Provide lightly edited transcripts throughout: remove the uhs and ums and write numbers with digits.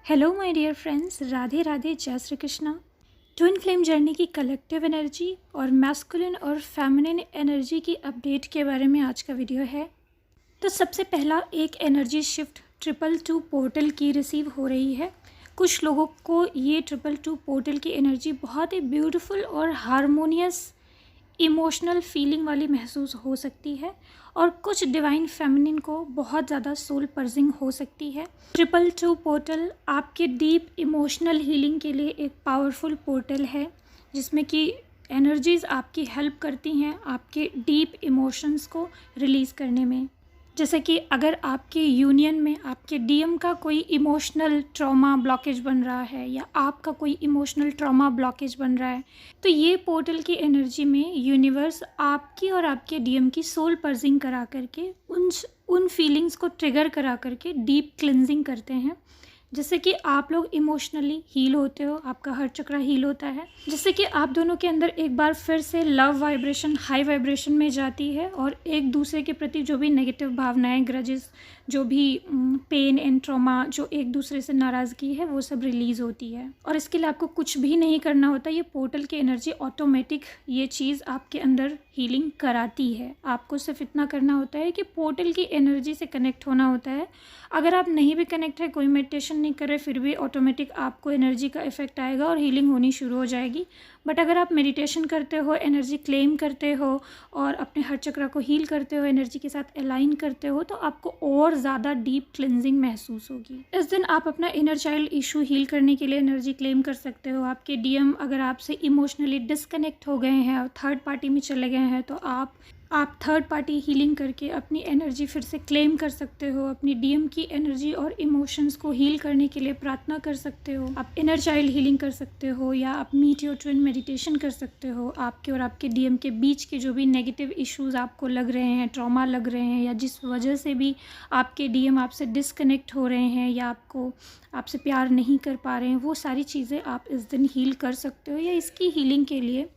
Hello my dear friends, Radhe Radhe, जय Shri Krishna. Twin flame journey की collective energy और मैस्कुलिन और फेमिनिन एनर्जी की अपडेट के बारे में आज का वीडियो है। तो सबसे पहला एक एनर्जी शिफ्ट 222 पोर्टल की रिसीव हो रही है। कुछ लोगों को ये 222 पोर्टल की एनर्जी बहुत ही ब्यूटीफुल और हारमोनियस इमोशनल फीलिंग वाली महसूस हो सकती है और कुछ डिवाइन फेमिनिन को बहुत ज़्यादा सोल पर्जिंग हो सकती है। 222 पोर्टल आपके डीप इमोशनल हीलिंग के लिए एक पावरफुल पोर्टल है जिसमें कि एनर्जीज़ आपकी हेल्प करती हैं आपके डीप इमोशंस को रिलीज़ करने में। जैसे कि अगर आपके यूनियन में आपके डीएम का कोई इमोशनल ट्रॉमा ब्लॉकेज बन रहा है या आपका कोई इमोशनल ट्रॉमा ब्लॉकेज बन रहा है, तो ये पोर्टल की एनर्जी में यूनिवर्स आपकी और आपके डीएम की सोल पर्जिंग करा करके उन फीलिंग्स को ट्रिगर करा करके डीप क्लिनजिंग करते हैं, जिससे कि आप लोग इमोशनली हील होते हो, आपका हर चक्रा हील होता है, जिससे कि आप दोनों के अंदर एक बार फिर से लव वाइब्रेशन हाई वाइब्रेशन में जाती है और एक दूसरे के प्रति जो भी नेगेटिव भावनाएं, ग्रजेस, जो भी पेन एंड ट्रॉमा, जो एक दूसरे से नाराज़गी है, वो सब रिलीज़ होती है। और इसके लिए आपको कुछ भी नहीं करना होता, ये पोर्टल की एनर्जी ऑटोमेटिक ये चीज़ आपके अंदर हीलिंग कराती है। आपको सिर्फ इतना करना होता है कि पोर्टल की एनर्जी से कनेक्ट होना होता है। अगर आप नहीं भी कनेक्ट है, कोई मेडिटेशन नहीं कर रहे, फिर भी ऑटोमेटिक आपको एनर्जी का इफेक्ट आएगा और हीलिंग होनी शुरू हो जाएगी। बट अगर आप मेडिटेशन करते हो, एनर्जी क्लेम करते हो और अपने हर चक्र को हील करते हो, एनर्जी के साथ अलाइन करते हो, तो आपको और ज़्यादा डीप क्लिनजिंग महसूस होगी। इस दिन आप अपना इनर चाइल्ड इशू हील करने के लिए एनर्जी क्लेम कर सकते हो। आपके डीएम अगर आपसे इमोशनली डिस्कनेक्ट हो गए हैं और थर्ड पार्टी में चले गए हैं, तो आप थर्ड पार्टी हीलिंग करके अपनी एनर्जी फिर से क्लेम कर सकते हो। अपनी डीएम की एनर्जी और इमोशंस को हील करने के लिए प्रार्थना कर सकते हो। आप इनर चाइल्ड हीलिंग कर सकते हो या आप मीट योर ट्विन मेडिटेशन कर सकते हो। आपके और आपके डीएम के बीच के जो भी नेगेटिव इश्यूज आपको लग रहे हैं, ट्रॉमा लग रहे हैं, या जिस वजह से भी आपके डीएम आपसे डिस्कनेक्ट हो रहे हैं या आपसे प्यार नहीं कर पा रहे हैं, वो सारी चीज़ें आप इस दिन हील कर सकते हो या इसकी हीलिंग के लिए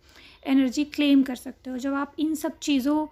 एनर्जी क्लेम कर सकते हो। जब आप इन सब चीज़ों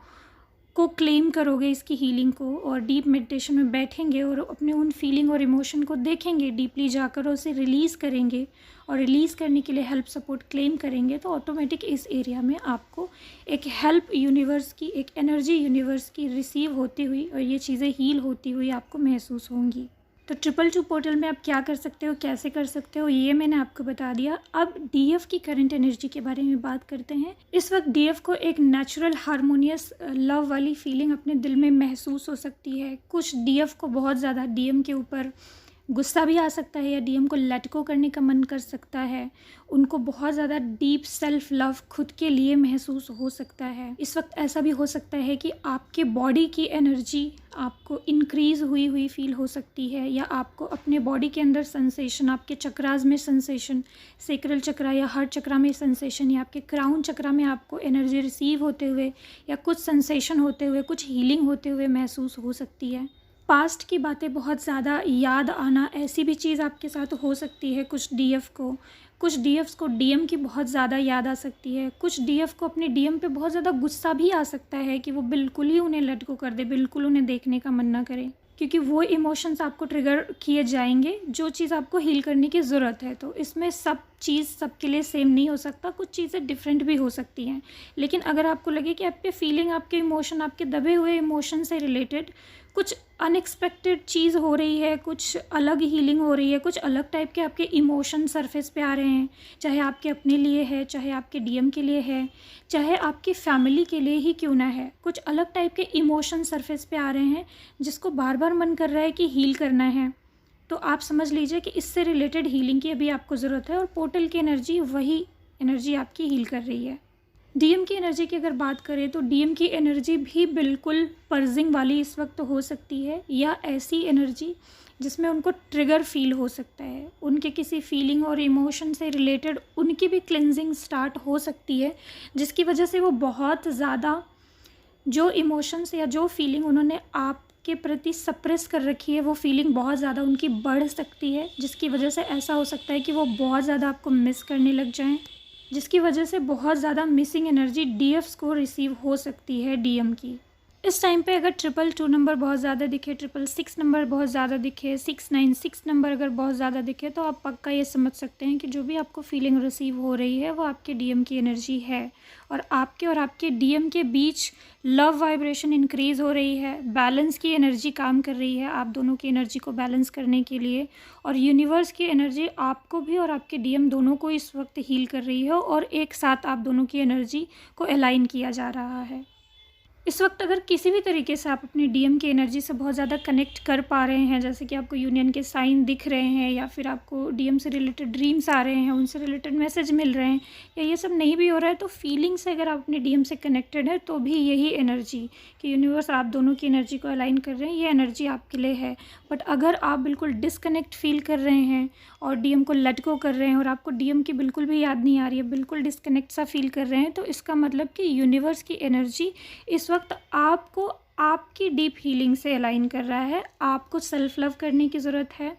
को क्लेम करोगे, इसकी हीलिंग को, और डीप मेडिटेशन में बैठेंगे और अपने उन फीलिंग और इमोशन को देखेंगे डीपली जाकर और उसे रिलीज़ करेंगे और रिलीज़ करने के लिए हेल्प सपोर्ट क्लेम करेंगे, तो ऑटोमेटिक इस एरिया में आपको एक हेल्प यूनिवर्स की, एक एनर्जी यूनिवर्स की रिसीव होती हुई और ये चीज़ें हील होती हुई आपको महसूस होंगी। तो 222 पोर्टल में आप क्या कर सकते हो, कैसे कर सकते हो, ये मैंने आपको बता दिया। अब डीएफ की करंट एनर्जी के बारे में बात करते हैं। इस वक्त डीएफ को एक नेचुरल हारमोनियस लव वाली फीलिंग अपने दिल में महसूस हो सकती है। कुछ डीएफ को बहुत ज़्यादा डीएम के ऊपर गुस्सा भी आ सकता है या डीएम को लेट गो करने का मन कर सकता है। उनको बहुत ज़्यादा डीप सेल्फ लव खुद के लिए महसूस हो सकता है। इस वक्त ऐसा भी हो सकता है कि आपके बॉडी की एनर्जी आपको इंक्रीज़ हुई फील हो सकती है, या आपको अपने बॉडी के अंदर सेंसेशन, आपके चक्रास में सेंसेशन, सेक्रल चक्रा या हार्ट चक्रा में सेंसेशन, या आपके क्राउन चक्रा में आपको एनर्जी रिसीव होते हुए या कुछ सेंसेशन होते हुए, कुछ हीलिंग होते हुए महसूस हो सकती है। पास्ट की बातें बहुत ज़्यादा याद आना, ऐसी भी चीज़ आपके साथ हो सकती है। कुछ डीएफ्स को डीएम की बहुत ज़्यादा याद आ सकती है। कुछ डीएफ को अपने डीएम पे बहुत ज़्यादा गुस्सा भी आ सकता है कि वो बिल्कुल ही उन्हें लेट गो कर दे, बिल्कुल उन्हें देखने का मन ना करे, क्योंकि वो इमोशंस आपको ट्रिगर किए जाएंगे जो चीज़ आपको हील करने की ज़रूरत है। तो इसमें सब चीज़ सबके लिए सेम नहीं हो सकता, कुछ चीज़ें डिफरेंट भी हो सकती हैं। लेकिन अगर आपको लगे कि आपके फीलिंग, आपके इमोशन, आपके दबे हुए इमोशन से रिलेटेड कुछ अनएक्सपेक्टेड चीज़ हो रही है, कुछ अलग हीलिंग हो रही है, कुछ अलग टाइप के आपके इमोशन सरफेस पे आ रहे हैं, चाहे आपके अपने लिए है, चाहे आपके डीएम के लिए है, चाहे आपकी फैमिली के लिए ही क्यों ना है, कुछ अलग टाइप के इमोशन सरफेस पे आ रहे हैं जिसको बार बार मन कर रहा है कि हील करना है, तो आप समझ लीजिए कि इससे रिलेटेड हीलिंग की अभी आपको ज़रूरत है और पोर्टल की एनर्जी वही एनर्जी आपकी हील कर रही है। डीएम की एनर्जी की अगर बात करें तो डीएम की एनर्जी भी बिल्कुल पर्जिंग वाली इस वक्त हो सकती है, या ऐसी एनर्जी जिसमें उनको ट्रिगर फील हो सकता है, उनके किसी फीलिंग और इमोशन से रिलेटेड उनकी भी क्लिनजिंग स्टार्ट हो सकती है, जिसकी वजह से वो बहुत ज़्यादा जो इमोशंस या जो फीलिंग उन्होंने आपके प्रति सप्रेस कर रखी है, वो फीलिंग बहुत ज़्यादा उनकी बढ़ सकती है, जिसकी वजह से ऐसा हो सकता है कि वो बहुत ज़्यादा आपको मिस करने लग जाएं, जिसकी वजह से बहुत ज़्यादा मिसिंग एनर्जी डीएफ्स को रिसीव हो सकती है डीएम की। इस टाइम पे अगर 222 नंबर बहुत ज़्यादा दिखे, 666 नंबर बहुत ज़्यादा दिखे, 696 नंबर अगर बहुत ज़्यादा दिखे, तो आप पक्का ये समझ सकते हैं कि जो भी आपको फीलिंग रिसीव हो रही है वो आपके डीएम की एनर्जी है। और आपके डीएम के बीच लव वाइब्रेशन इंक्रीज़ हो रही है, बैलेंस की एनर्जी काम कर रही है आप दोनों की एनर्जी को बैलेंस करने के लिए। और यूनिवर्स की एनर्जी आपको भी और आपके डीएम दोनों को इस वक्त हील कर रही है और एक साथ आप दोनों की एनर्जी को अलाइन किया जा रहा है। इस वक्त अगर किसी भी तरीके से आप अपने डीएम की एनर्जी से बहुत ज़्यादा कनेक्ट कर पा रहे हैं, जैसे कि आपको यूनियन के साइन दिख रहे हैं या फिर आपको डीएम से रिलेटेड ड्रीम्स आ रहे हैं, उनसे रिलेटेड मैसेज मिल रहे हैं, या ये सब नहीं भी हो रहा है, तो फीलिंग से अगर आप अपने डीएम से कनेक्टेड है तो भी यही एनर्जी कि यूनिवर्स आप दोनों की एनर्जी को अलाइन कर रहे हैं, ये एनर्जी आपके लिए है। बट अगर आप बिल्कुल डिसकनेक्ट फील कर रहे हैं और डीएम को लेट गो कर रहे हैं और आपको डीएम की बिल्कुल भी याद नहीं आ रही है, बिल्कुल डिसकनेक्ट सा फील कर रहे हैं, तो इसका मतलब कि यूनिवर्स की एनर्जी इस वक्त आपको आपकी डीप हीलिंग से अलाइन कर रहा है। आपको सेल्फ लव करने की ज़रूरत है,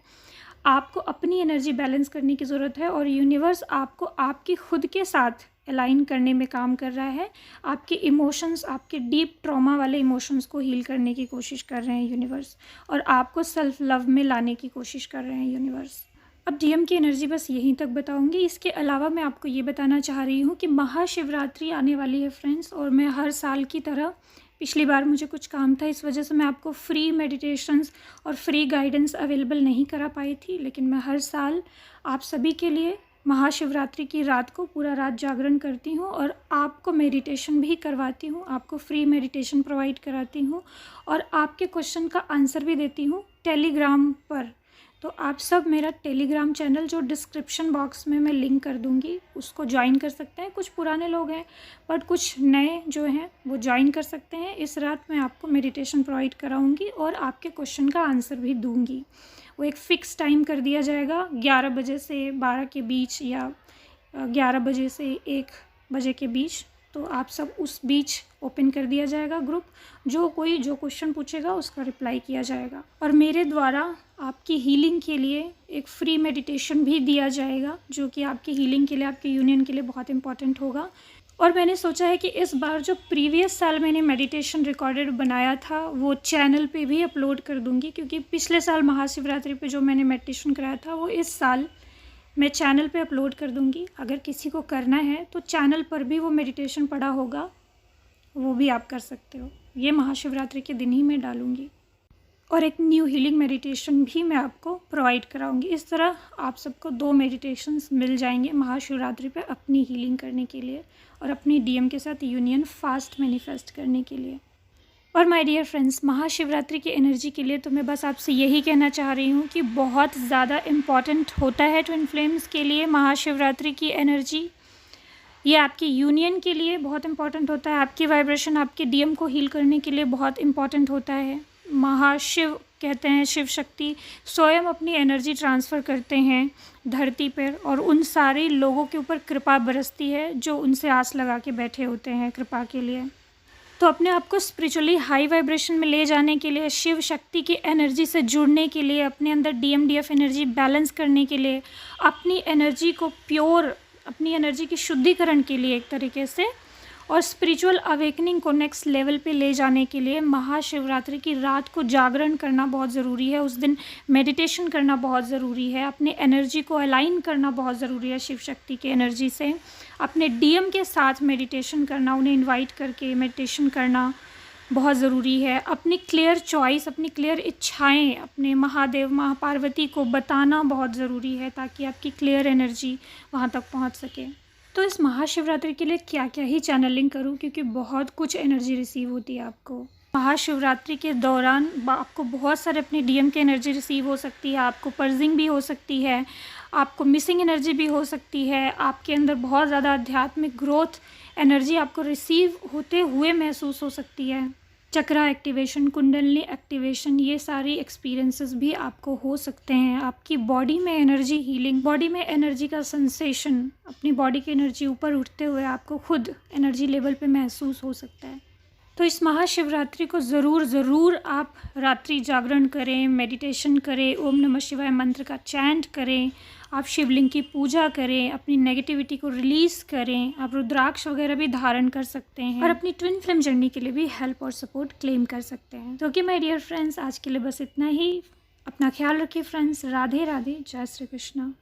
आपको अपनी एनर्जी बैलेंस करने की ज़रूरत है और यूनिवर्स आपको आपकी खुद के साथ अलाइन करने में काम कर रहा है। आपके इमोशंस, आपके डीप ट्रॉमा वाले इमोशंस को हील करने की कोशिश कर रहे हैं यूनिवर्स, और आपको सेल्फ लव में लाने की कोशिश कर रहे हैं यूनिवर्स। अब डीएम की एनर्जी बस यहीं तक बताऊंगी। इसके अलावा मैं आपको ये बताना चाह रही हूँ कि महाशिवरात्रि आने वाली है फ्रेंड्स, और मैं हर साल की तरह, पिछली बार मुझे कुछ काम था इस वजह से मैं आपको फ्री मेडिटेशंस और फ्री गाइडेंस अवेलेबल नहीं करा पाई थी, लेकिन मैं हर साल आप सभी के लिए महाशिवरात्रि की रात को पूरा रात जागरण करती हूँ और आपको मेडिटेशन भी करवाती हूँ, आपको फ्री मेडिटेशन प्रोवाइड कराती हूँ और आपके क्वेश्चन का आंसर भी देती हूँ टेलीग्राम पर। तो आप सब मेरा टेलीग्राम चैनल, जो डिस्क्रिप्शन बॉक्स में मैं लिंक कर दूंगी, उसको ज्वाइन कर सकते हैं। कुछ पुराने लोग हैं बट कुछ नए जो हैं वो ज्वाइन कर सकते हैं। इस रात मैं आपको मेडिटेशन प्रोवाइड कराऊंगी और आपके क्वेश्चन का आंसर भी दूंगी। वो एक फ़िक्स टाइम कर दिया जाएगा, 11 बजे से 12 के बीच या 11 बजे से 1 बजे के बीच। तो आप सब उस बीच ओपन कर दिया जाएगा ग्रुप, जो क्वेश्चन पूछेगा उसका रिप्लाई किया जाएगा। और मेरे द्वारा आपकी हीलिंग के लिए एक फ्री मेडिटेशन भी दिया जाएगा, जो कि आपकी हीलिंग के लिए, आपके यूनियन के लिए बहुत इंपॉर्टेंट होगा। और मैंने सोचा है कि इस बार जो प्रीवियस साल मैंने मेडिटेशन रिकॉर्डेड बनाया था वो चैनल पे भी अपलोड कर दूंगी, क्योंकि पिछले साल महाशिवरात्रि पे जो मैंने मेडिटेशन कराया था वो इस साल मैं चैनल पे अपलोड कर दूंगी। अगर किसी को करना है तो चैनल पर भी वो मेडिटेशन पड़ा होगा, वो भी आप कर सकते हो। ये महाशिवरात्रि के दिन ही मैं डालूंगी और एक न्यू हीलिंग मेडिटेशन भी मैं आपको प्रोवाइड कराऊंगी। इस तरह आप सबको 2 मेडिटेशंस मिल जाएंगे महाशिवरात्रि पे अपनी हीलिंग करने के लिए और अपनी डीएम के साथ यूनियन फास्ट मैनिफेस्ट करने के लिए। और माय डियर फ्रेंड्स, महाशिवरात्रि की एनर्जी के लिए तो मैं बस आपसे यही कहना चाह रही हूँ कि बहुत ज़्यादा इम्पॉर्टेंट होता है ट्विन फ्लेम्स के लिए महाशिवरात्रि की एनर्जी। ये आपकी यूनियन के लिए बहुत इंपॉर्टेंट होता है, आपकी वाइब्रेशन, आपके डीएम को हील करने के लिए बहुत इंपॉर्टेंट होता है। महाशिव कहते हैं, शिव शक्ति स्वयं अपनी एनर्जी ट्रांसफ़र करते हैं धरती पर और उन सारे लोगों के ऊपर कृपा बरसती है जो उनसे आस लगा के बैठे होते हैं कृपा के लिए। तो अपने आप को स्पिरिचुअली हाई वाइब्रेशन में ले जाने के लिए, शिव शक्ति की एनर्जी से जुड़ने के लिए, अपने अंदर डीएमडीएफ एनर्जी बैलेंस करने के लिए, अपनी एनर्जी को प्योर, अपनी एनर्जी की शुद्धिकरण के लिए एक तरीके से, और स्पिरिचुअल अवेकनिंग को नेक्स्ट लेवल पे ले जाने के लिए महाशिवरात्रि की रात को जागरण करना बहुत ज़रूरी है। उस दिन मेडिटेशन करना बहुत ज़रूरी है, अपने एनर्जी को अलाइन करना बहुत ज़रूरी है शिव शक्ति की एनर्जी से, अपने डीएम के साथ मेडिटेशन करना, उन्हें इनवाइट करके मेडिटेशन करना बहुत ज़रूरी है। अपनी क्लियर चॉइस, अपनी क्लियर इच्छाएं अपने महादेव महापार्वती को बताना बहुत ज़रूरी है, ताकि आपकी क्लियर एनर्जी वहाँ तक पहुँच सके। तो इस महाशिवरात्रि के लिए क्या क्या ही चैनलिंग करूं, क्योंकि बहुत कुछ एनर्जी रिसीव होती है आपको महाशिवरात्रि के दौरान। आपको बहुत सारे अपने डीएम की एनर्जी रिसीव हो सकती है, आपको पर्जिंग भी हो सकती है, आपको मिसिंग एनर्जी भी हो सकती है, आपके अंदर बहुत ज़्यादा आध्यात्मिक ग्रोथ एनर्जी आपको रिसीव होते हुए महसूस हो सकती है। चक्रा एक्टिवेशन, कुंडलनी एक्टिवेशन, ये सारी एक्सपीरियंसेस भी आपको हो सकते हैं। आपकी बॉडी में एनर्जी हीलिंग, बॉडी में एनर्जी का सेंसेशन, अपनी बॉडी की एनर्जी ऊपर उठते हुए आपको खुद एनर्जी लेवल पे महसूस हो सकता है। तो इस महाशिवरात्रि को ज़रूर आप रात्रि जागरण करें, मेडिटेशन करें, ओम नमः शिवाय मंत्र का चैंट करें, आप शिवलिंग की पूजा करें, अपनी नेगेटिविटी को रिलीज़ करें। आप रुद्राक्ष वगैरह भी धारण कर सकते हैं और अपनी ट्विन फ्लेम जर्नी के लिए भी हेल्प और सपोर्ट क्लेम कर सकते हैं। तो ओके माय डियर फ्रेंड्स, आज के लिए बस इतना ही। अपना ख्याल रखिए फ्रेंड्स। राधे राधे, जय श्री कृष्णा।